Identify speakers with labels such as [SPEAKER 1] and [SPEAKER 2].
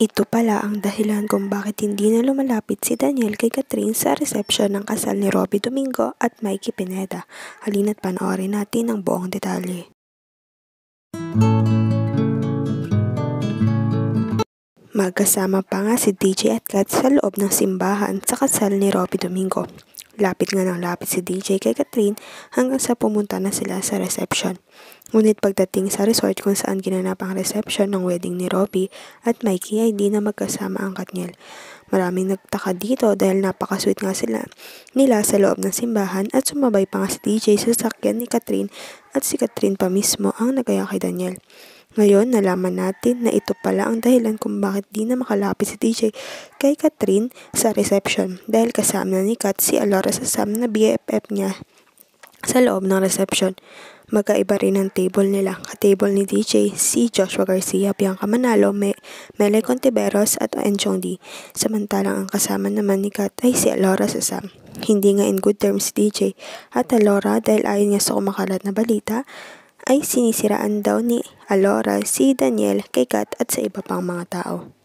[SPEAKER 1] Ito pala ang dahilan kung bakit hindi na lumalapit si Daniel kay Catherine sa resepsyon ng kasal ni Robby Domingo at Mikey Pineda. Halina't panoorin natin ang buong detalye. Magkasama pa nga si DJ at Kat sa loob ng simbahan sa kasal ni Robby Domingo. Lapit nga ng lapit si DJ kay Catherine hanggang sa pumunta na sila sa reception. Ngunit pagdating sa resort kung saan ginanap ang reception ng wedding ni Robby at Mikey ay di na magkasama ang Katniel. Maraming nagtaka dito dahil napakasweet nga nila sa loob ng simbahan at sumabay pa nga si DJ sa sasakyan ni Catherine at si Catherine pa mismo ang nagaya kay Daniel. Ngayon, nalaman natin na ito pala ang dahilan kung bakit di na makalapit si DJ kay Catherine sa reception dahil kasama na ni Kat si Alora sa Sam na BFF niya sa loob ng reception. Magkaiba rin ang table nila. Ka-table ni DJ si Joshua Garcia, Bianca Manalo, Mele Contiveros at Enchong D. Samantalang ang kasama naman ni Kat ay si Alora sa Sam. Hindi nga in good terms si DJ at Alora dahil ayon niya sa kumakalat na balita ay sinisiraan daw ni Alora si Daniel kay Kat at sa iba pang mga tao.